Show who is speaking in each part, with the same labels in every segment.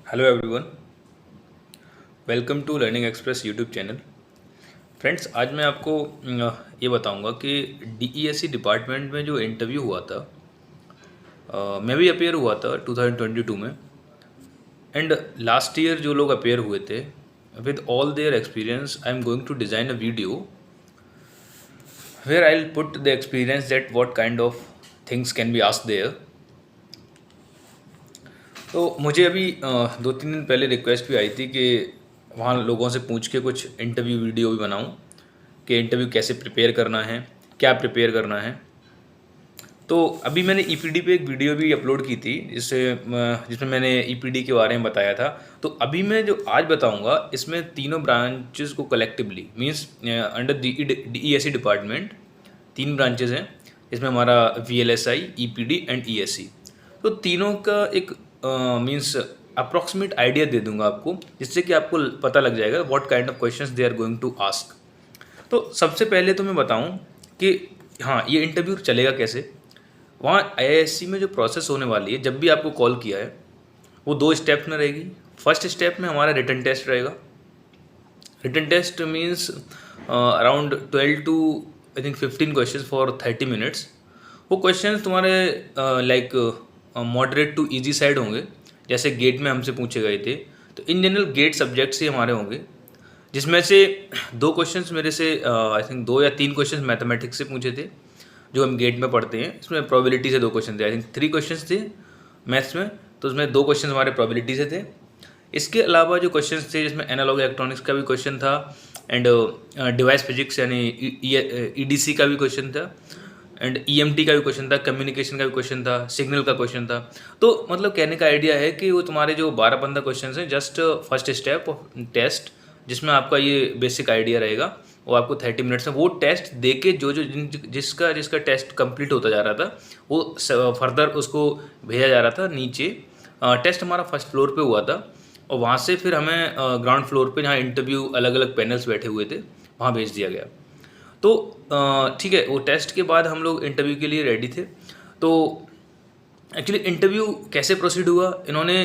Speaker 1: Hello everyone, welcome to learning express YouTube channel. Friends, आज मैं आपको ये बताऊंगा कि डीईएससी डिपार्टमेंट में जो इंटरव्यू हुआ था, मैं भी अपेयर हुआ था 2022 में। एंड लास्ट ईयर जो लोग अपेयर हुए थे, with all their experience I am going to design a video where I will put the experience that what kind of things can be asked there. तो मुझे अभी 2-3 दिन पहले रिक्वेस्ट भी आई थी कि वहाँ लोगों से पूछ के कुछ इंटरव्यू वीडियो भी बनाऊँ कि इंटरव्यू कैसे प्रिपेयर करना है, क्या प्रिपेयर करना है। तो अभी मैंने ईपीडी पे एक वीडियो भी अपलोड की थी जिसमें मैंने ईपीडी के बारे में बताया था। तो अभी मैं जो आज बताऊंगा इसमें तीनों ब्रांचेस को collectively means under DESC department 3 branches हैं। इसमें हमारा वीएलएसआई, ईपीडी एंड ईएससी। तो तीनों का एक मींस अप्रॉक्सीमेट आइडिया दे दूंगा आपको, जिससे कि आपको पता लग जाएगा what kind of questions they are going to ask. तो सबसे पहले तो मैं बताऊं कि हाँ, ये इंटरव्यू चलेगा कैसे। वहाँ आईआईएससी में जो प्रोसेस होने वाली है, जब भी आपको कॉल किया है वो 2 स्टेप में रहेगी। फर्स्ट स्टेप में हमारा रिटन टेस्ट रहेगा। Written test means around 12 to I think 15 question for 30 minutes. वो क्वेश्चन तुम्हारे like moderate to easy side होंगे, जैसे गेट में हमसे पूछे गए थे। तो इन जनरल गेट सब्जेक्ट से हमारे होंगे, जिसमें से 2 क्वेश्चंस मेरे से आई थिंक 2 या 3 क्वेश्चंस मैथमेटिक्स से पूछे थे जो हम गेट में पढ़ते हैं। इसमें प्रोबेबिलिटी से 2 क्वेश्चन थे, आई थिंक 3 क्वेश्चंस थे मैथ्स में। तो उसमें 2 क्वेश्चन हमारे प्रोबेबिलिटी से थे। इसके अलावा जो क्वेश्चंस थे, जिसमें एनालॉग इलेक्ट्रॉनिक्स का भी क्वेश्चन था एंड डिवाइस फिजिक्स यानी ईडीसी का भी क्वेश्चन था एंड ईएमटी का भी क्वेश्चन था, कम्युनिकेशन का भी क्वेश्चन था, सिग्नल का क्वेश्चन था। तो मतलब कहने का आइडिया है कि वो तुम्हारे जो 12-15 क्वेश्चन हैं just first step of test, जिसमें आपका ये बेसिक आइडिया रहेगा। वो आपको 30 मिनट्स में वो टेस्ट दे के जिसका जिसका टेस्ट कंप्लीट होता जा रहा था वो फर्दर उसको भेजा जा रहा था नीचे। टेस्ट हमारा फर्स्ट फ्लोर पे हुआ था और वहाँ से फिर हमें ग्राउंड फ्लोर पे, जहाँ इंटरव्यू अलग अलग पैनल्स बैठे हुए थे, वहाँ भेज दिया गया। तो ठीक है, वो टेस्ट के बाद हम लोग इंटरव्यू के लिए रेडी थे। तो एक्चुअली इंटरव्यू कैसे प्रोसीड हुआ, इन्होंने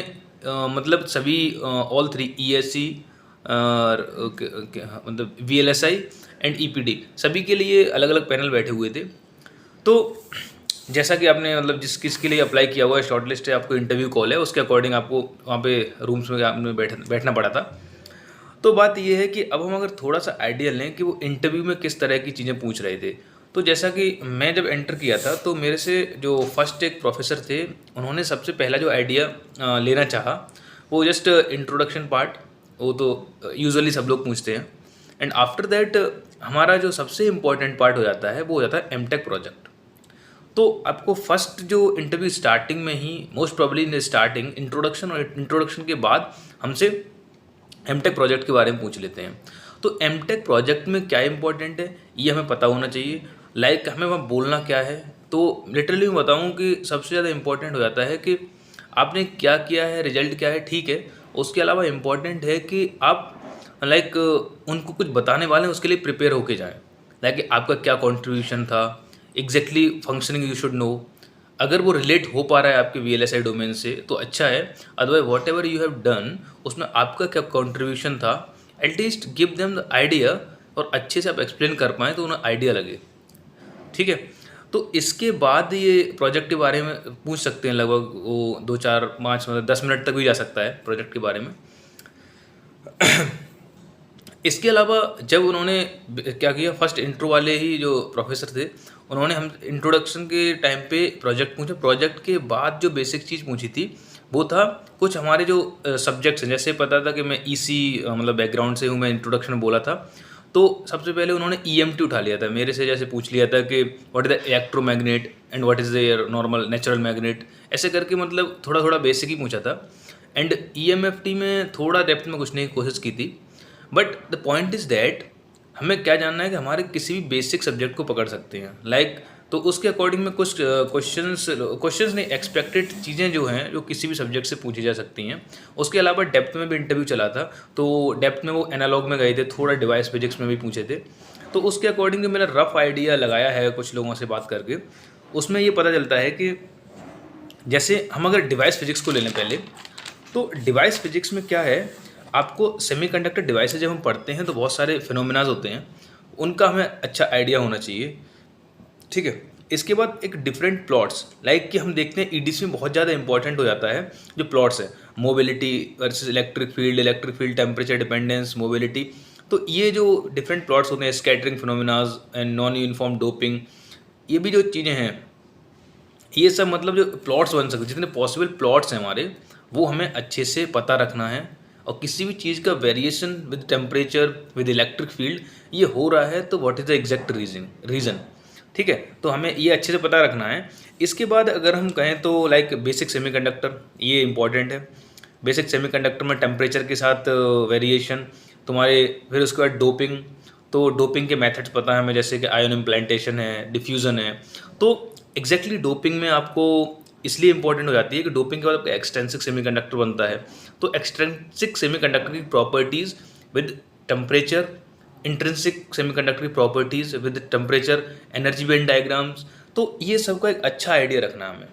Speaker 1: मतलब सभी ऑल 3 ईएससी मतलब वीएलएसआई एंड ईपीडी सभी के लिए अलग अलग पैनल बैठे हुए थे। तो जैसा कि आपने मतलब किसके लिए अप्लाई किया हुआ है, शॉर्ट लिस्ट है, आपको इंटरव्यू कॉल है, उसके अकॉर्डिंग आपको वहाँ पे रूम्स में आपने बैठना पड़ा था। तो बात ये है कि अब हम अगर थोड़ा सा आइडिया लें कि वो इंटरव्यू में किस तरह की चीज़ें पूछ रहे थे। तो जैसा कि मैं जब एंटर किया था तो मेरे से जो फर्स्ट एक प्रोफेसर थे, उन्होंने सबसे पहला जो आइडिया लेना चाहा वो जस्ट इंट्रोडक्शन पार्ट, वो तो यूजुअली सब लोग पूछते हैं। एंड आफ्टर दैट हमारा जो सबसे इम्पॉर्टेंट पार्ट हो जाता है वो हो जाता है एमटेक प्रोजेक्ट। तो आपको फर्स्ट जो इंटरव्यू स्टार्टिंग में ही, most probably in starting introduction, और इंट्रोडक्शन के बाद हमसे एमटेक प्रोजेक्ट के बारे में पूछ लेते हैं। तो एमटेक प्रोजेक्ट में क्या इंपॉर्टेंट है ये हमें पता होना चाहिए। लाइक हमें वहाँ बोलना क्या है। तो लिटरली मैं बताऊँ कि सबसे ज़्यादा इम्पॉर्टेंट हो जाता है कि आपने क्या किया है, रिजल्ट क्या है, ठीक है। उसके अलावा इम्पॉर्टेंट है कि आप लाइक उनको कुछ बताने वाले हैं, उसके लिए प्रिपेयर होके जाएं। लाइक आपका क्या कॉन्ट्रीब्यूशन था, exactly functioning you should know. अगर वो रिलेट हो पा रहा है आपके वीएलएसआई डोमेन से तो अच्छा है, otherwise what ever you have done उसमें आपका क्या कॉन्ट्रीब्यूशन था, at least give them the idea. और अच्छे से आप एक्सप्लेन कर पाएँ तो उन्हें आइडिया लगे, ठीक है। तो इसके बाद ये प्रोजेक्ट के बारे में पूछ सकते हैं, लगभग वो 2-4-5 मतलब 10 मिनट तक भी जा सकता है प्रोजेक्ट के बारे में। इसके अलावा जब उन्होंने क्या किया, फर्स्ट इंट्रो वाले ही जो प्रोफेसर थे उन्होंने हम इंट्रोडक्शन के टाइम पे प्रोजेक्ट पूछा। प्रोजेक्ट के बाद जो बेसिक चीज़ पूछी थी वो था कुछ हमारे जो सब्जेक्ट्स हैं। जैसे पता था कि मैं ईसी मतलब बैकग्राउंड से हूँ, मैं इंट्रोडक्शन में बोला था। तो सबसे पहले उन्होंने ईएमटी उठा लिया था मेरे से, जैसे पूछ लिया था कि what is the electromagnet and what is the normal natural magnet, ऐसे करके मतलब थोड़ा थोड़ा बेसिक ही पूछा था। एंड ईएमएफटी में थोड़ा डेप्थ में घुसने की कोशिश की थी। But the point is that हमें क्या जानना है कि हमारे किसी भी बेसिक सब्जेक्ट को पकड़ सकते हैं। लाइक तो उसके अकॉर्डिंग में कुछ क्वेश्चंस नहीं, एक्सपेक्टेड चीज़ें जो हैं जो किसी भी सब्जेक्ट से पूछी जा सकती हैं। उसके अलावा डेप्थ में भी इंटरव्यू चला था, तो डेप्थ में वो एनालॉग में गए थे, थोड़ा डिवाइस फिजिक्स में भी पूछे थे। तो उसके अकॉर्डिंग मैंने रफ आइडिया लगाया है कुछ लोगों से बात करके। उसमें ये पता चलता है कि जैसे हम अगर डिवाइस फिजिक्स को ले लें पहले, तो डिवाइस फिजिक्स में क्या है, आपको सेमीकंडक्टर डिवाइसेज जब हम पढ़ते हैं तो बहुत सारे फिनोमेनाज होते हैं, उनका हमें अच्छा आइडिया होना चाहिए, ठीक है। इसके बाद एक डिफरेंट प्लॉट्स, लाइक कि हम देखते हैं ईडीसी में बहुत ज़्यादा इंपॉर्टेंट हो जाता है जो प्लॉट्स है, mobility versus electric field temperature dependence mobility. तो ये जो डिफरेंट प्लॉट्स होते हैं, scattering phenomenas and non uniform doping, ये भी जो चीज़ें हैं, ये सब मतलब जो प्लॉट्स बन सकते, जितने पॉसिबल प्लॉट्स हैं हमारे, वो हमें अच्छे से पता रखना है। और किसी भी चीज़ का variation with temperature with electric field ये हो रहा है तो what is the exact reason, ठीक है। तो हमें ये अच्छे से पता रखना है। इसके बाद अगर हम कहें तो लाइक बेसिक सेमीकंडक्टर, ये इंपॉर्टेंट है। बेसिक सेमीकंडक्टर में टेम्परेचर के साथ वेरिएशन तुम्हारे, फिर उसके बाद डोपिंग। तो डोपिंग के मेथड्स पता है हमें, जैसे कि आयन इम्प्लांटेशन है, डिफ्यूज़न है। तो एग्जैक्टली डोपिंग में आपको इसलिए इंपॉर्टेंट हो जाती है कि डोपिंग के बाद आपका एक्सटेंसिक सेमीकंडक्टर बनता है। तो एक्सटेंसिक सेमीकंडक्टर की properties with temperature, intrinsic semiconductor की properties with temperature, energy band diagrams, तो ये सबका एक अच्छा आइडिया रखना है हमें।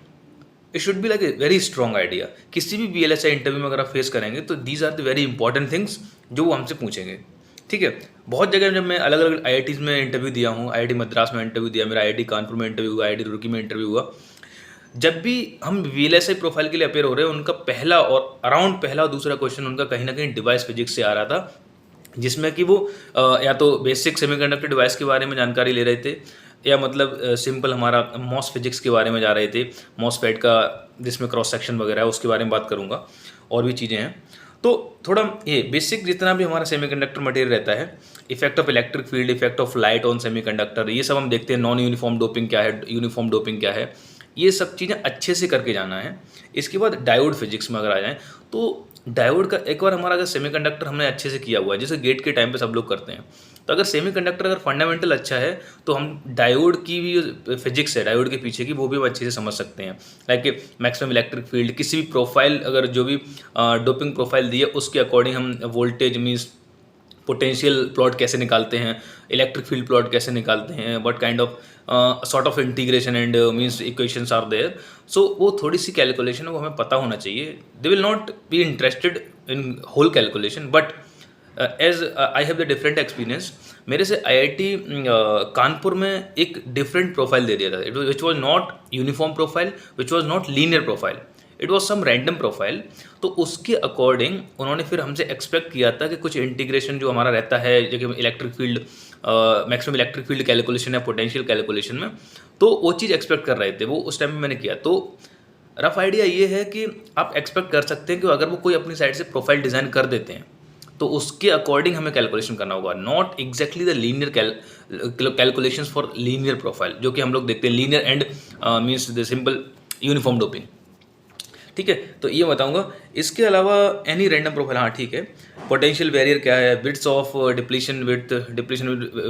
Speaker 1: It should be like a very strong idea. किसी भी VLSI इंटरव्यू में अगर आप फेस करेंगे तो these are the very important things जो वो हमसे पूछेंगे, ठीक है। बहुत जगह जब मैं अलग अलग IITs में इंटरव्यू दिया हूँ, IIT मद्रास में इंटरव्यू दिया, मेरा IIT कानपुर में इंटरव्यू हुआ, IIT रुड़की में इंटरव्यू हुआ, जब भी हम VLSI प्रोफाइल के लिए अपेयर हो रहे हैं, उनका पहला और अराउंड पहला और दूसरा क्वेश्चन उनका कहीं ना कहीं डिवाइस फिजिक्स से आ रहा था, जिसमें कि वो या तो बेसिक सेमीकंडक्टर डिवाइस के बारे में जानकारी ले रहे थे, या मतलब सिंपल हमारा मॉस फिजिक्स के बारे में जा रहे थे, मॉसफेट का जिसमें क्रॉस सेक्शन वगैरह है उसके बारे में बात करूँगा, और भी चीज़ें हैं। तो थोड़ा ये बेसिक जितना भी हमारा सेमीकंडक्टर मटेरियल रहता है, effect of electric field, effect of light on semiconductor, ये सब हम देखते हैं। नॉन यूनिफॉर्म डोपिंग क्या है, यूनिफॉर्म डोपिंग क्या है, ये सब चीज़ें अच्छे से करके जाना है। इसके बाद डायोड फिजिक्स में अगर आ जाएँ तो डायोड का एक बार हमारा अगर सेमीकंडक्टर हमने अच्छे से किया हुआ है, जैसे गेट के टाइम पे सब लोग करते हैं, तो अगर सेमीकंडक्टर अगर फंडामेंटल अच्छा है तो हम डायोड की भी फिजिक्स है डायोड के पीछे की, वो भी हम अच्छे से समझ सकते हैं। लाइक मैक्सिमम इलेक्ट्रिक फील्ड, किसी भी प्रोफाइल, अगर जो भी डोपिंग प्रोफाइल दी है उसके अकॉर्डिंग हम वोल्टेज मीन्स पोटेंशियल प्लॉट कैसे निकालते हैं, इलेक्ट्रिक फील्ड प्लॉट कैसे निकालते हैं, what kind of sort of integration and means equations are there. So वो थोड़ी सी कैलकुलेशन है वो हमें पता होना चाहिए। They will not be interested in whole calculation, but as I have the different experience. मेरे से IIT कानपुर में एक डिफरेंट प्रोफाइल दे दिया था, it which was not uniform profile, which was not linear profile, it was some random profile. तो उसके according उन्होंने फिर हमसे एक्सपेक्ट किया था कि कुछ इंटीग्रेशन जो हमारा रहता है, जो कि electric field maximum electric field calculation या पोटेंशियल कैलकुलेशन में, तो वो चीज़ एक्सपेक्ट कर रहे थे, वो उस टाइम में मैंने किया। तो रफ आइडिया ये है कि आप एक्सपेक्ट कर सकते हैं कि अगर वो कोई अपनी साइड से प्रोफाइल डिज़ाइन कर देते हैं तो उसके अकॉर्डिंग हमें कैलकुलेशन करना होगा, not exactly the linear calculation for linear profile, जो कि हम लोग देखते हैं linear and means the simple uniform doping, ठीक है। तो ये बताऊंगा। इसके अलावा एनी रैंडम प्रोफाइल, हाँ ठीक है। पोटेंशियल बैरियर क्या है, विड्थ ऑफ डिप्लीशन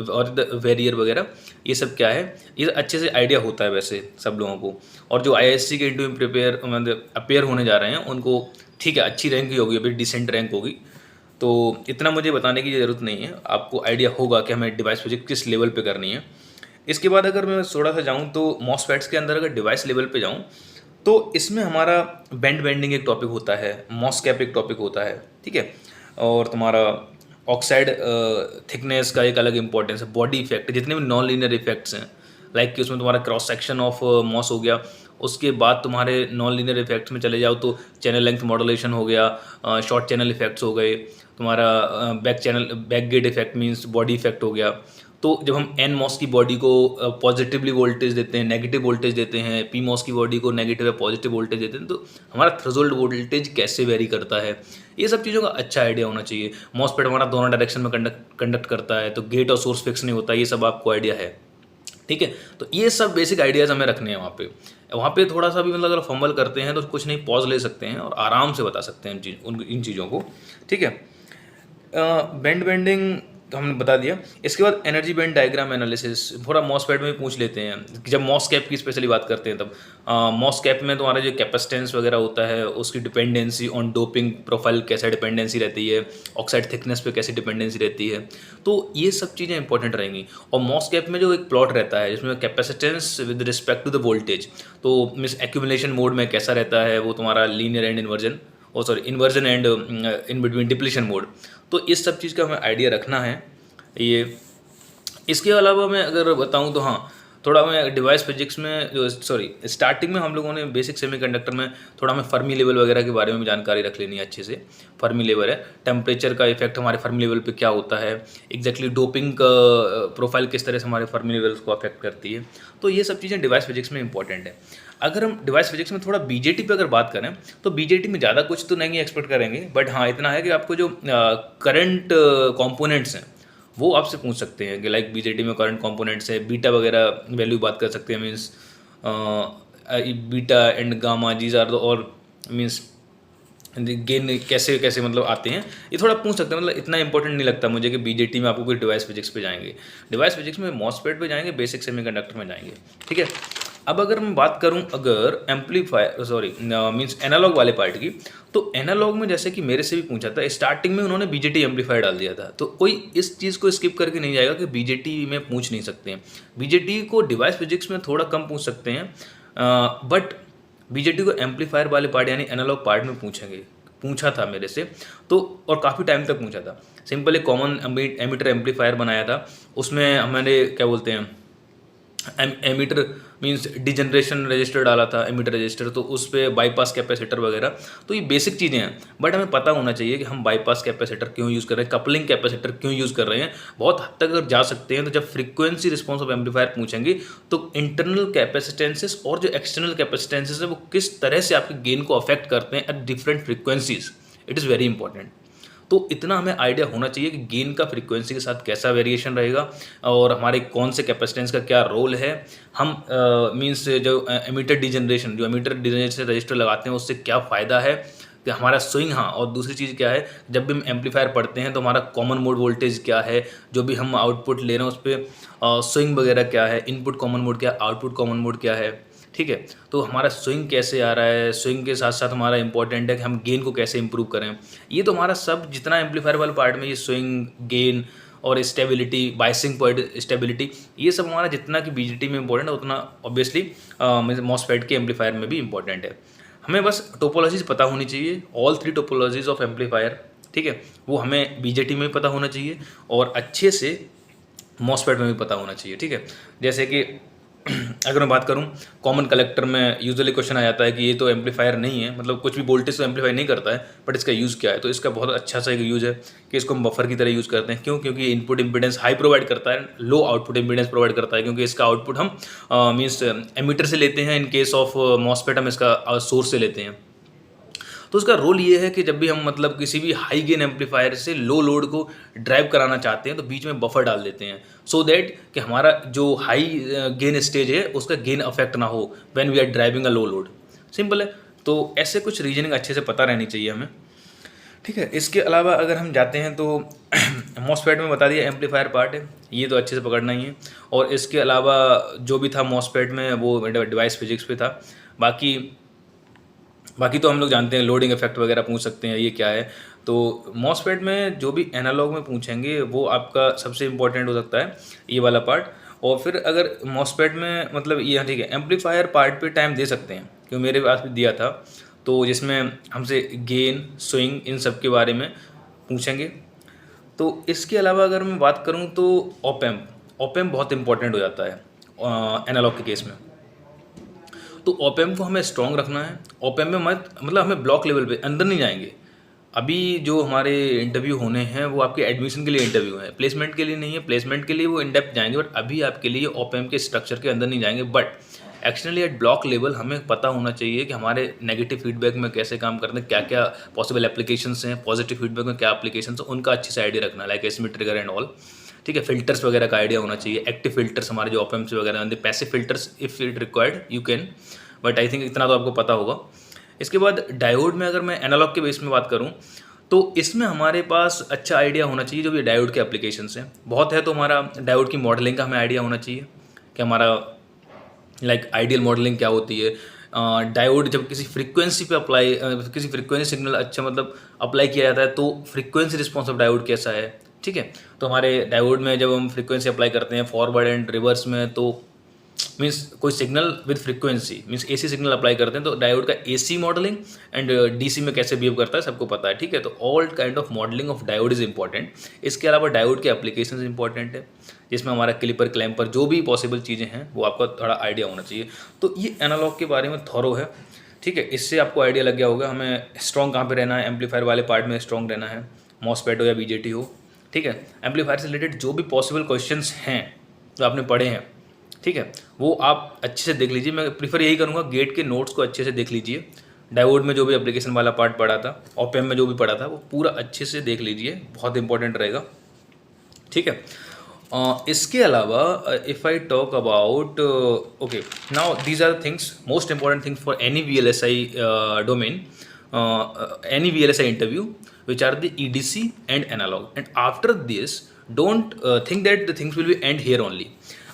Speaker 1: और द बैरियर वगैरह, ये सब क्या है, ये अच्छे से आइडिया होता है वैसे सब लोगों को। और जो IISc के इंटरव्यू प्रिपेयर मतलब अपेयर होने जा रहे हैं उनको ठीक है, अच्छी रैंक ही होगी, अभी डिसेंट रैंक होगी, तो इतना मुझे बताने की ज़रूरत नहीं है, आपको आइडिया होगा कि हमें डिवाइस फिजिक्स किस लेवल पे करनी है। इसके बाद अगर मैं थोड़ा सा जाऊँ तो मॉसफेट्स के अंदर अगर डिवाइस लेवल पे जाऊँ तो इसमें हमारा बेंडिंग एक टॉपिक होता है, मॉस कैप एक टॉपिक होता है, ठीक है। और तुम्हारा ऑक्साइड थिकनेस का एक अलग इंपॉर्टेंस है, बॉडी इफेक्ट, जितने भी नॉन लीनियर इफेक्ट्स हैं, लाइक कि उसमें तुम्हारा क्रॉस सेक्शन ऑफ मॉस हो गया। उसके बाद तुम्हारे नॉन लीनियर इफेक्ट्स में चले जाओ तो चैनल लेंथ मॉडुलेशन हो गया, शॉर्ट चैनल इफेक्ट्स हो गए, तुम्हारा back gate effect means body effect हो गया। तो जब हम एन मॉस की बॉडी को पॉजिटिवली वोल्टेज देते हैं, नेगेटिव वोल्टेज देते हैं, पी मॉस की बॉडी को नेगेटिव या पॉजिटिव वोल्टेज देते हैं, तो हमारा थ्रेशोल्ड वोल्टेज कैसे वेरी करता है, ये सब चीज़ों का अच्छा आइडिया होना चाहिए। मॉसफेट हमारा दोनों डायरेक्शन में कंडक्ट करता है, तो गेट और सोर्स फिक्स नहीं होता, ये सब आपको आइडिया है, ठीक है। तो ये सब बेसिक आइडियाज़ हमें रखने हैं वहाँ पे थोड़ा सा भी मतलब अगर फंबल करते हैं तो कुछ नहीं, पॉज ले सकते हैं और आराम से बता सकते हैं इन चीज़ों को, ठीक है। बेंडिंग तो हमने बता दिया। इसके बाद एनर्जी बैंड डायग्राम एनालिसिस थोड़ा मॉसफेट में भी पूछ लेते हैं, जब मॉस कैप की स्पेशली बात करते हैं तब। मॉस कैप में तुम्हारा जो कैपेसिटेंस वगैरह होता है, उसकी डिपेंडेंसी ऑन डोपिंग प्रोफाइल कैसे डिपेंडेंसी रहती है, ऑक्साइड थिकनेस पे कैसी डिपेंडेंसी रहती है, तो ये सब चीज़ें इंपॉर्टेंट रहेंगी। और मॉस कैप में जो एक प्लॉट रहता है जिसमें capacitance with respect to the voltage, तो मिस एक्यूमुलेशन मोड में कैसा रहता है वो तुम्हारा लीनियर एंड इन्वर्जन, और sorry inversion and in between depletion mode. तो इस सब चीज़ का हमें आइडिया रखना है ये। इसके अलावा मैं अगर बताऊं तो हाँ, थोड़ा मैं डिवाइस फिजिक्स में जो सॉरी स्टार्टिंग में हम लोगों ने बेसिक सेमीकंडक्टर में थोड़ा हमें फर्मी लेवल वगैरह के बारे में भी जानकारी रख लेनी है अच्छे से। फर्मी लेवल है टेम्परेचर का इफेक्ट हमारे फर्मी लेवल पे क्या होता है, एग्जैक्टली डोपिंग का प्रोफाइल किस तरह से हमारे फर्मी लेवल्स को अफेक्ट करती है। तो ये सब चीज़ें डिवाइस फिजिक्स में इंपॉर्टेंट है। अगर हम डिवाइस फिजिक्स में थोड़ा बीजेटी पे अगर बात करें तो बीजेटी में ज़्यादा कुछ तो नहीं एक्सपेक्ट करेंगे, बट हाँ इतना है कि आपको जो करंट कंपोनेंट्स हैं वो आपसे पूछ सकते हैं कि लाइक बीजेटी में करंट कंपोनेंट्स है, बीटा वगैरह वैल्यू बात कर सकते हैं, means beta and gamma these are the और मीन्स गेन कैसे कैसे मतलब आते हैं, ये थोड़ा पूछ सकते हैं। मतलब इतना इंपॉर्टेंट नहीं लगता मुझे कि बीजेटी में आपको कोई डिवाइस फिजिक्स पे जाएंगे। डिवाइस फिजिक्स में मॉसफेट पे जाएंगे, बेसिक सेमीकंडक्टर में जाएंगे, ठीक है। अब अगर मैं बात करूं अगर एम्पलीफायर सॉरी मीन्स एनालॉग वाले पार्ट की, तो एनालॉग में जैसे कि मेरे से भी पूछा था, स्टार्टिंग में उन्होंने बीजेटी एम्पलीफायर डाल दिया था, तो कोई इस चीज़ को स्किप करके नहीं जाएगा कि बीजेटी में पूछ नहीं सकते हैं। बीजेटी को डिवाइस फिजिक्स में थोड़ा कम पूछ सकते हैं, बट बीजेटी को एम्पलीफायर वाले पार्ट यानी एनालॉग पार्ट में पूछेंगे। पूछा था मेरे से तो, और काफ़ी टाइम तक पूछा था। सिंपल एक कॉमन एमीटर एम्पलीफायर बनाया था, उसमें हमारे क्या बोलते हैं एमीटर मींस डिजनरेशन रजिस्टर डाला था, एमीटर रजिस्टर, तो उस पर बाईपास कैपेसिटर वगैरह। तो ये बेसिक चीज़ें हैं, बट हमें पता होना चाहिए कि हम बाईपास कैपेसिटर क्यों यूज़ कर रहे हैं, कपलिंग कैपेसिटर क्यों यूज़ कर रहे हैं। बहुत हद तक अगर जा सकते हैं तो जब फ्रीक्वेंसी रिस्पॉन्स ऑफ एम्पलीफायर पूछेंगे तो इंटरनल कैपेसिटेंसेस और जो एक्सटर्नल कैपेसिटेंसेस है वो किस तरह से आपके गेन को अफेक्ट करते हैं at different frequencies, it is very important. तो इतना हमें आइडिया होना चाहिए कि गेन का फ्रीक्वेंसी के साथ कैसा वेरिएशन रहेगा और हमारे कौन से कैपेसिटेंस का क्या रोल है। हम मींस जो एमीटर डिजनरेशन से रजिस्टर लगाते हैं उससे क्या फ़ायदा है कि हमारा स्विंग। हाँ, और दूसरी चीज़ क्या है, जब भी हम एम्पलीफायर पढ़ते हैं तो हमारा कॉमन मोड वोल्टेज क्या है, जो भी हम आउटपुट ले रहे हैं उस पर स्विंग वगैरह क्या है, इनपुट कॉमन मोड क्या है, आउटपुट कॉमन मोड क्या है, ठीक है। तो हमारा स्विंग कैसे आ रहा है, स्विंग के साथ साथ हमारा इंपॉर्टेंट है कि हम गेन को कैसे इंप्रूव करें। ये तो हमारा सब जितना एम्पलीफायर वाले पार्ट में ये स्विंग, गेन और स्टेबिलिटी, बाइसिंग पॉइंट स्टेबिलिटी, ये सब हमारा जितना कि बीजेटी में इंपॉर्टेंट है उतना ऑब्वियसली मॉसफेट के एम्पलीफायर में भी इंपॉर्टेंट है। हमें बस टोपोलॉजीज पता होनी चाहिए, ऑल 3 टोपोलॉजीज ऑफ एम्पलीफायर, ठीक है, वो हमें बीजेटी में भी पता होना चाहिए और अच्छे से मॉसफेट में भी पता होना चाहिए, ठीक है। जैसे कि अगर मैं बात करूं कॉमन कलेक्टर में यूजुअली क्वेश्चन आ जाता है कि ये तो एम्पलीफायर नहीं है, मतलब कुछ भी वोल्टेज तो एम्पलीफाई नहीं करता है, बट इसका यूज़ क्या है। तो इसका बहुत अच्छा सा एक यूज़ है कि इसको हम बफर की तरह यूज़ करते हैं। क्यों? क्योंकि ये इनपुट इंपीडेंस हाई प्रोवाइड करता है, लो आउटपुट इंपीडेंस प्रोवाइड करता है, क्योंकि इसका आउटपुट हम मीन्स एमीटर से लेते हैं, इन केस ऑफ मॉसफेट हम इसका सोर्स से लेते हैं। तो उसका रोल ये है कि जब भी हम मतलब किसी भी हाई गेन एम्पलीफायर से लो लोड को ड्राइव कराना चाहते हैं तो बीच में बफर डाल देते हैं, सो दैट कि हमारा जो हाई गेन स्टेज है उसका गेन अफेक्ट ना हो when we are driving a low load. Simple है। तो ऐसे कुछ रीजनिंग अच्छे से पता रहनी चाहिए हमें, ठीक है। इसके अलावा अगर हम जाते हैं तो मॉसफेट में बता दिया एम्पलीफायर पार्ट है, ये तो अच्छे से पकड़ना ही है। और इसके अलावा जो भी था मॉसफेट में वो डिवाइस फिजिक्स पे था। बाकी तो हम लोग जानते हैं, लोडिंग इफेक्ट वगैरह पूछ सकते हैं, ये क्या है। तो मॉसफेट में जो भी एनालॉग में पूछेंगे वो आपका सबसे इम्पोर्टेंट हो सकता है ये वाला पार्ट। और फिर अगर मॉसफेट में मतलब ये ठीक है एम्पलीफायर पार्ट पे टाइम दे सकते हैं, क्योंकि मेरे पास भी दिया था, तो जिसमें हमसे गेन, स्विंग, इन सब के बारे में पूछेंगे। तो इसके अलावा अगर मैं बात करूँ तो ऑप एम्प बहुत इंपॉर्टेंट हो जाता है एनालॉग के केस में। तो ऑप एम्प को हमें स्ट्रॉन्ग रखना है। ऑप एम्प में मतलब हमें ब्लॉक लेवल पे अंदर नहीं जाएंगे। अभी जो हमारे इंटरव्यू होने हैं वो आपके एडमिशन के लिए इंटरव्यू है, प्लेसमेंट के लिए नहीं है। प्लेसमेंट के लिए वो इन डेप्थ जाएंगे, बट अभी आपके लिए ऑप एम्प के स्ट्रक्चर के अंदर नहीं जाएंगे। But actually eight block level हमें पता होना चाहिए कि हमारे नेगेटिव फीडबैक में कैसे काम करते हैं, क्या क्या पॉसिबल एप्लीकेशंस हैं, पॉजिटिव फीडबैक में क्या एप्लीकेशंस हैं, उनका अच्छे से आइडिया रखना, लाइक एस्मी ट्रिगर एंड ऑल, ठीक है। फिल्टर्स वगैरह का आइडिया होना चाहिए। एक्टिव फिल्टर्स हमारे जो ऑप एम्प्स वगैरह हैं, passive filters if it required you can, but I think इतना तो आपको पता होगा। इसके बाद डायोड में अगर मैं एनालॉग के बेस में बात करूं तो इसमें हमारे पास अच्छा आइडिया होना चाहिए जो भी डायोड के एप्लीकेशंस हैं। बहुत है तो हमारा डायोड की मॉडलिंग का हमें आइडिया होना चाहिए कि हमारा लाइक आइडियल मॉडलिंग क्या होती है। डायोड जब किसी फ्रीक्वेंसी पे किसी फ्रीक्वेंसी सिग्नल अच्छा मतलब अप्लाई किया जाता है तो फ्रीक्वेंसी रिस्पॉन्स ऑफ डायोड कैसा है, ठीक है। तो हमारे डायोड में जब हम फ्रीक्वेंसी अप्लाई करते हैं फॉरवर्ड एंड रिवर्स में, तो मीन्स कोई signal with frequency, means AC signal apply करते हैं तो डायोड का एसी मॉडलिंग एंड डीसी में कैसे बिहेव करता है सबको पता है, ठीक है। तो all kind of modelling of diode is important. इसके अलावा डायोड के एप्लीकेशन इंपॉर्टेंट है, जिसमें हमारा क्लिपर, क्लैम्पर, जो भी पॉसिबल चीज़ें हैं वो आपका थोड़ा आइडिया होना चाहिए। तो ये एनालॉग के बारे में थॉरो है, ठीक है। इससे आपको आइडिया लग गया होगा हमें स्ट्रॉन्ग कहाँ पे रहना है, एम्पलीफायर वाले पार्ट में स्ट्रॉन्ग रहना है, मॉसफेट हो या बीजेटी हो, ठीक है। एम्पलीफायर से रिलेटेड जो भी पॉसिबल क्वेश्चंस हैं जो आपने पढ़े हैं, ठीक है, वो आप अच्छे से देख लीजिए। मैं प्रीफर यही करूँगा गेट के नोट्स को अच्छे से देख लीजिए। डायोड में जो भी एप्लीकेशन वाला पार्ट पढ़ा था, ऑप-एम्प में जो भी पढ़ा था, वो पूरा अच्छे से देख लीजिए, बहुत इंपॉर्टेंट रहेगा, ठीक है। इसके अलावा if I talk about okay now these are things most important things for any VLSI domain, any VLSI interview, which are the EDC and analog. And after this, don't think that the things will be end here only.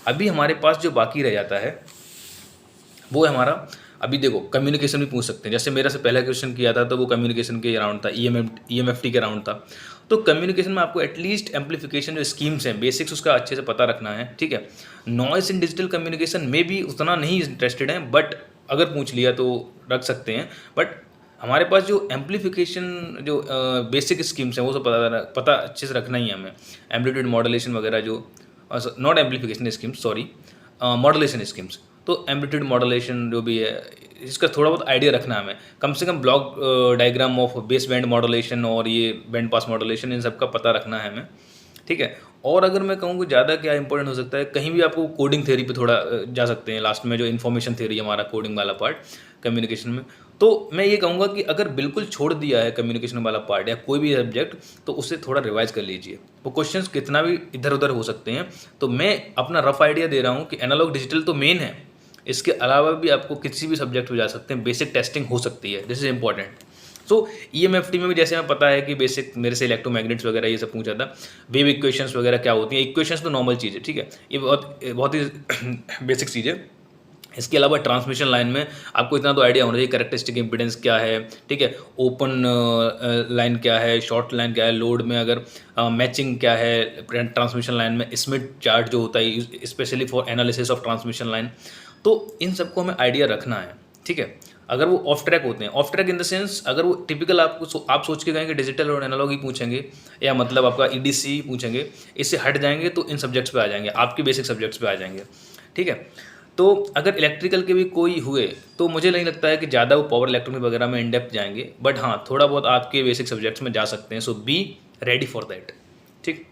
Speaker 1: अभी हमारे पास जो बाकी रह जाता है वो है हमारा, अभी देखो कम्युनिकेशन भी पूछ सकते हैं। जैसे मेरा से पहला क्वेश्चन किया था तो वो कम्युनिकेशन के अराउंड था, EMFT के अराउंड था। तो कम्युनिकेशन में आपको एटलीस्ट एम्पलीफिकेशन जो स्कीम्स हैं, बेसिक्स उसका अच्छे से पता रखना है, ठीक है। नॉइस इन डिजिटल कम्युनिकेशन में भी उतना नहीं इंटरेस्टेड है, बट अगर पूछ लिया तो रख सकते हैं। बट हमारे पास जो एम्पलीफिकेशन जो बेसिक स्कीम्स हैं वो सब पता अच्छे से रखना ही है हमें। एम्पलीट्यूड मॉडुलेशन वगैरह जो, not amplification schemes, sorry, modulation schemes. तो एम्पलीट्यूड मॉडुलेशन जो भी है इसका थोड़ा बहुत आइडिया रखना है हमें, कम से कम block diagram of base band modulation और ये बैंड पास मॉडुलेशन, इन सब का पता रखना है हमें, ठीक है। और अगर मैं कहूँ कि ज़्यादा क्या इंपॉर्टेंट हो सकता है, कहीं भी आपको कोडिंग थ्योरी पे थोड़ा जा सकते हैं, लास्ट में जो इन्फॉर्मेशन थ्योरी हमारा कोडिंग वाला पार्ट कम्युनिकेशन में। तो मैं ये कहूँगा कि अगर बिल्कुल छोड़ दिया है कम्युनिकेशन वाला पार्ट या कोई भी सब्जेक्ट, तो उससे थोड़ा रिवाइज कर लीजिए। वो क्वेश्चंस कितना भी इधर उधर हो सकते हैं। तो मैं अपना रफ आइडिया दे रहा हूँ कि एनालॉग डिजिटल तो मेन है, इसके अलावा भी आपको किसी भी सब्जेक्ट में जा सकते हैं, बेसिक टेस्टिंग हो सकती है, this is important. So EMFT में भी जैसे मैं पता है कि बेसिक मेरे से इलेक्ट्रोमैग्नेट्स वगैरह ये सब पूछा था, वेव इक्वेशंस वगैरह क्या होती हैं। इक्वेशंस तो नॉर्मल चीज़ है, ठीक है, ये बहुत ही बेसिक चीज़ है। इसके अलावा ट्रांसमिशन लाइन में आपको इतना तो आइडिया होना चाहिए, कैरेक्टरिस्टिक इम्पीडेंस क्या है, ठीक है, ओपन लाइन क्या है, शॉर्ट लाइन क्या है, लोड में अगर मैचिंग क्या है ट्रांसमिशन लाइन में, स्मिथ चार्ट जो होता है specially for analysis of transmission line. तो इन सबको हमें आइडिया रखना है, ठीक है। अगर वो ऑफ ट्रैक होते हैं, of track in the sense अगर वो टिपिकल आपको आप सोच के गए कि डिजिटल और एनालॉग ही पूछेंगे या मतलब आपका EDC पूछेंगे, इससे हट जाएंगे तो इन सब्जेक्ट्स पे आ जाएंगे, आपके बेसिक सब्जेक्ट्स पे आ जाएंगे, ठीक है। तो अगर इलेक्ट्रिकल के भी कोई हुए तो मुझे नहीं लगता है कि ज़्यादा वो पावर इलेक्ट्रॉनिक वगैरह में इन डेप्थ जाएंगे, बट हाँ थोड़ा बहुत आपके बेसिक सब्जेक्ट्स में जा सकते हैं। सो बी रेडी फॉर दैट, ठीक।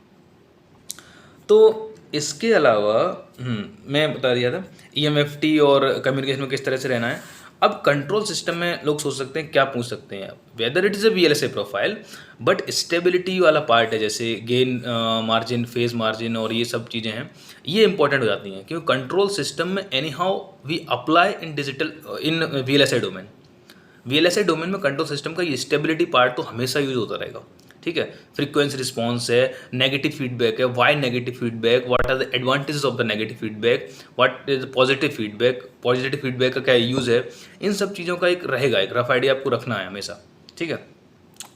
Speaker 1: तो इसके अलावा मैं बता दिया था EMFT और कम्युनिकेशन में किस तरह से रहना है। अब कंट्रोल सिस्टम में लोग सोच सकते हैं क्या पूछ सकते हैं, whether it is a VLSI profile, but stability वाला पार्ट है, जैसे गेन मार्जिन, फेज मार्जिन और ये सब चीज़ें हैं, ये इंपॉर्टेंट हो जाती हैं क्योंकि कंट्रोल सिस्टम में anyhow we apply in digital in VLSI domain. VLSI domain में कंट्रोल सिस्टम का ये स्टेबिलिटी पार्ट तो हमेशा यूज होता रहेगा, ठीक है। फ्रीक्वेंसी रिस्पॉन्स है, नेगेटिव फीडबैक है, why negative feedback, what are the advantages of the negative feedback, what is positive feedback, positive feedback का क्या यूज़ है, इन सब चीज़ों का एक रहेगा, एक रफ आइडिया आपको रखना है हमेशा, ठीक है।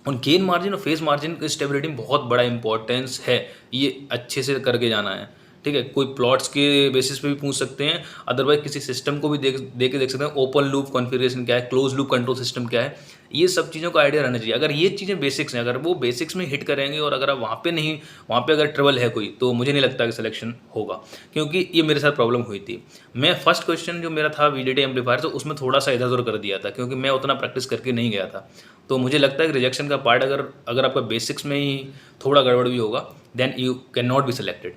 Speaker 1: और गेन मार्जिन और फेज मार्जिन की स्टेबिलिटी में बहुत बड़ा इंपॉर्टेंस है, ये अच्छे से करके जाना है, ठीक है। कोई प्लॉट्स के बेसिस पे भी पूछ सकते हैं, अदरवाइज किसी सिस्टम को भी देख सकते हैं, ओपन लूप कॉन्फ़िगरेशन क्या है, क्लोज लूप कंट्रोल सिस्टम क्या है, ये सब चीज़ों का आइडिया रहना चाहिए। अगर ये चीज़ें बेसिक्स हैं, अगर वो बेसिक्स में हिट करेंगे और अगर आप वहाँ पे अगर ट्रबल है कोई, तो मुझे नहीं लगता कि सिलेक्शन होगा, क्योंकि ये मेरे साथ प्रॉब्लम हुई थी। मैं फर्स्ट क्वेश्चन जो मेरा था VDT एम्पलीफायर, तो उसमें थोड़ा सा इधर उधर कर दिया था क्योंकि मैं उतना प्रैक्टिस करके नहीं गया था। तो मुझे लगता है कि रिजेक्शन का पार्ट अगर आपका बेसिक्स में ही थोड़ा गड़बड़ भी होगा, then you can not be selected,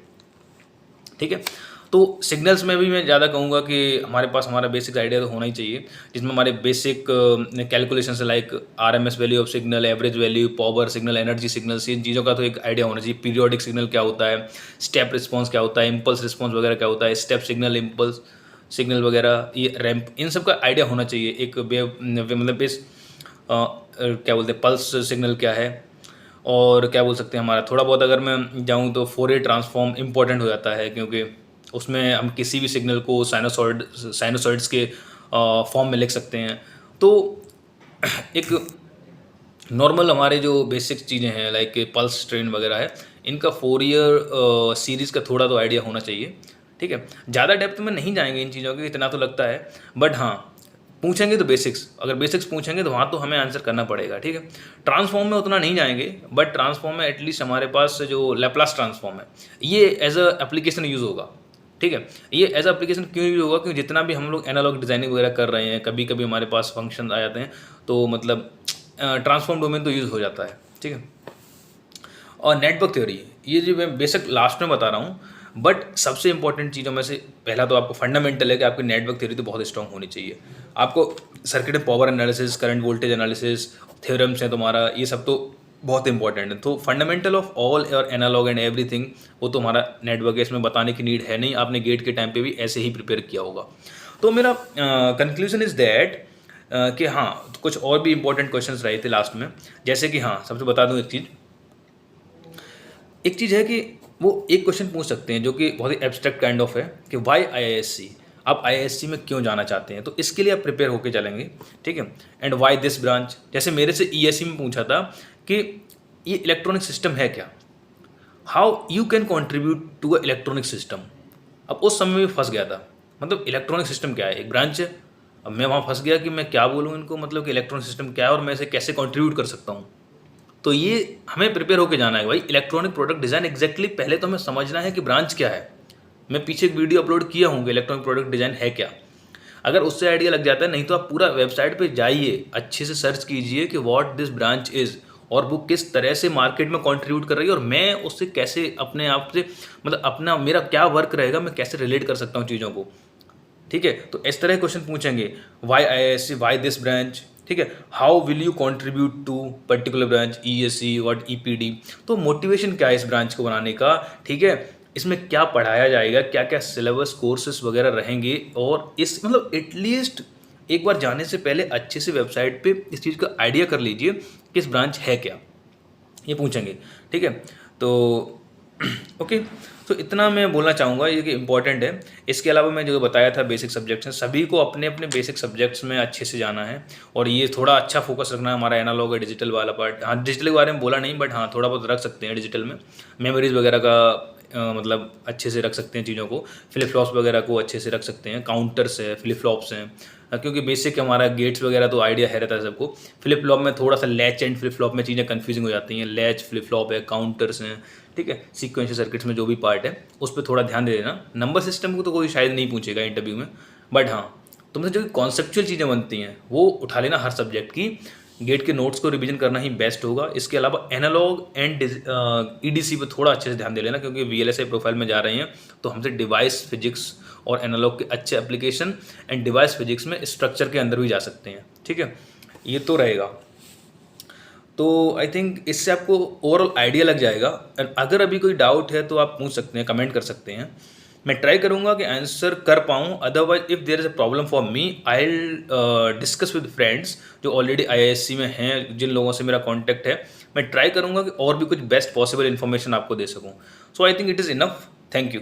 Speaker 1: ठीक है। तो सिग्नल्स में भी मैं ज़्यादा कहूँगा कि हमारे पास हमारा बेसिक आइडिया तो होना ही चाहिए, जिसमें हमारे बेसिक कैलकुलेशन से like RMS value of signal, average value, power signal, energy signals, इन चीज़ों का तो एक आइडिया होना चाहिए। पीरियोडिक सिग्नल क्या होता है, स्टेप रिस्पॉन्स क्या होता है, इम्पल्स रिस्पॉन्स वगैरह क्या होता है, स्टेप सिग्नल, इम्पल्स सिग्नल वगैरह, ये रैंप, इन सब का आइडिया होना चाहिए। एक मतलब बेस क्या बोलते हैं, पल्स सिग्नल क्या है, और क्या बोल सकते हैं हमारा थोड़ा बहुत अगर मैं जाऊँ तो फोरियर ट्रांसफॉर्म इंपॉर्टेंट हो जाता है, क्योंकि उसमें हम किसी भी सिग्नल को साइनोसॉइड्स के फॉर्म में लिख सकते हैं। तो एक नॉर्मल हमारे जो बेसिक चीज़ें हैं लाइक पल्स ट्रेन वगैरह है, इनका फोरियर सीरीज़ का थोड़ा तो आइडिया होना चाहिए, ठीक है, ज़्यादा डेप्थ में नहीं जाएंगे इन चीज़ों के, इतना तो लगता है, बट हाँ पूछेंगे तो बेसिक्स, अगर बेसिक्स पूछेंगे तो वहाँ तो हमें आंसर करना पड़ेगा, ठीक है। ट्रांसफॉर्म में उतना नहीं जाएंगे, बट ट्रांसफॉर्म में एटलीस्ट हमारे पास जो लैप्लास ट्रांसफॉर्म है ये एज अ एप्लीकेशन यूज़ होगा, ठीक है। ये एज अ एप्लीकेशन क्यों यूज़ होगा, क्योंकि जितना भी हम लोग एनालॉग डिज़ाइनिंग वगैरह कर रहे हैं, कभी कभी हमारे पास फंक्शन आ जाते हैं, तो मतलब ट्रांसफॉर्म डोमेन तो यूज़ हो जाता है, ठीक है। और नेटवर्क थ्योरी, ये जो मैं बेसिक लास्ट में बता रहा हूँ, बट सबसे इंपॉर्टेंट चीज़ों में से पहला तो आपको फंडामेंटल है कि आपकी नेटवर्क थ्योरी तो बहुत स्ट्रांग होनी चाहिए। आपको सर्किट में power analysis, current voltage analysis, theorems हैं तुम्हारा, ये सब तो बहुत इंपॉर्टेंट है। तो फंडामेंटल ऑफ ऑल और एनालॉग एंड एवरीथिंग वो तो हमारा नेटवर्क है, इसमें बताने की नीड है नहीं, आपने गेट के टाइम पे भी ऐसे ही प्रिपेयर किया होगा। तो मेरा कंक्लूजन इज़ दैट कि हाँ कुछ और भी इंपॉर्टेंट क्वेश्चंस रहे थे लास्ट में, जैसे कि हाँ सबसे बता दूँ एक चीज़ है कि वो एक क्वेश्चन पूछ सकते हैं जो कि बहुत ही एब्स्ट्रैक्ट काइंड ऑफ है कि वाई IISc, आप IISc में क्यों जाना चाहते हैं, तो इसके लिए आप प्रिपेयर होके चलेंगे, ठीक है। एंड वाई दिस ब्रांच, जैसे मेरे से ESE में पूछा था कि ये इलेक्ट्रॉनिक सिस्टम है क्या, how you can contribute to a electronic system. अब उस समय में फंस गया था, मतलब इलेक्ट्रॉनिक सिस्टम क्या है, एक ब्रांच है। अब मैं वहाँ फंस गया कि मैं क्या बोलूँ इनको, मतलब कि इलेक्ट्रॉनिक सिस्टम क्या है और मैं इसे कैसे कॉन्ट्रीब्यूट कर सकता हूँ। तो ये हमें प्रिपेयर होकर जाना है भाई, इलेक्ट्रॉनिक प्रोडक्ट डिज़ाइन एग्जैक्टली पहले तो हमें समझना है कि ब्रांच क्या है। मैं पीछे एक वीडियो अपलोड किया हूँ कि इलेक्ट्रॉनिक प्रोडक्ट डिज़ाइन है क्या, अगर उससे आइडिया लग जाता है, नहीं तो आप पूरा वेबसाइट पे जाइए, अच्छे से सर्च कीजिए कि व्हाट दिस ब्रांच इज़ और वो किस तरह से मार्केट में कंट्रीब्यूट कर रही है और मैं उससे कैसे अपने आप से, मतलब अपना मेरा क्या वर्क रहेगा, मैं कैसे रिलेट कर सकता हूँ चीज़ों को, ठीक है। तो इस तरह क्वेश्चन पूछेंगे, why IISc, why this branch, ठीक है। How will you contribute to particular branch, ESE what EPD, तो मोटिवेशन क्या है इस ब्रांच को बनाने का, ठीक है। इसमें क्या पढ़ाया जाएगा, क्या क्या सिलेबस कोर्सेज वगैरह रहेंगे, और इस मतलब एटलीस्ट एक बार जाने से पहले अच्छे से वेबसाइट पे इस चीज़ का आइडिया कर लीजिए कि इस ब्रांच है क्या, ये पूछेंगे, ठीक है। तो ओके, तो इतना मैं बोलना चाहूँगा, ये कि इम्पॉर्टेंट है। इसके अलावा मैं जो बताया था बेसिक सब्जेक्ट्स हैं, सभी को अपने अपने बेसिक सब्जेक्ट्स में अच्छे से जाना है, और ये थोड़ा अच्छा फोकस रखना है हमारा एनालॉग और डिजिटल वाला पार्ट। हाँ डिजिटल के बारे में बोला नहीं, बट हाँ थोड़ा बहुत रख सकते हैं डिजिटल में, मेमोरीज वगैरह का मतलब अच्छे से रख सकते हैं चीज़ों को, फ्लिप फ्लॉप्स वगैरह को अच्छे से रख सकते हैं, काउंटर्स है, फ्लिप फ्लॉप्स हैं, क्योंकि बेसिक हमारा गेट्स वगैरह तो आइडिया है रहता है सबको। फ्लिप फ्लॉप में थोड़ा सा लैच एंड फ्लिप फ्लॉप में चीज़ें कन्फ्यूजिंग हो जाती हैं, लैच फ्लिप फ्लॉप है, काउंटर्स हैं, ठीक है। सीक्वेंशियल सर्किट्स में जो भी पार्ट है उस पर थोड़ा ध्यान दे देना। नंबर सिस्टम को तो कोई शायद नहीं पूछेगा इंटरव्यू में, बट हाँ तुमसे जो कॉन्सेप्चुअल चीज़ें बनती हैं वो उठा लेना हर सब्जेक्ट की, गेट के नोट्स को रिवीजन करना ही बेस्ट होगा। इसके अलावा एनालॉग एंड EDC पे थोड़ा अच्छे से ध्यान दे लेना, क्योंकि VLSI प्रोफाइल में जा रहे हैं तो हमसे डिवाइस फिजिक्स और एनालॉग के अच्छे एप्लीकेशन एंड डिवाइस फिजिक्स में स्ट्रक्चर के अंदर भी जा सकते हैं, ठीक है। ये तो रहेगा, तो आई थिंक इससे आपको ओवरऑल आइडिया लग जाएगा। अगर अभी कोई डाउट है तो आप पूछ सकते हैं, कमेंट कर सकते हैं, मैं ट्राई करूँगा कि आंसर कर पाऊँ। Otherwise if there is a problem for me I will discuss with friends जो ऑलरेडी IISc में हैं, जिन लोगों से मेरा कॉन्टैक्ट है। मैं ट्राई करूँगा कि और भी कुछ बेस्ट पॉसिबल इन्फॉर्मेशन आपको दे सकूँ। So I think it is enough. Thank you.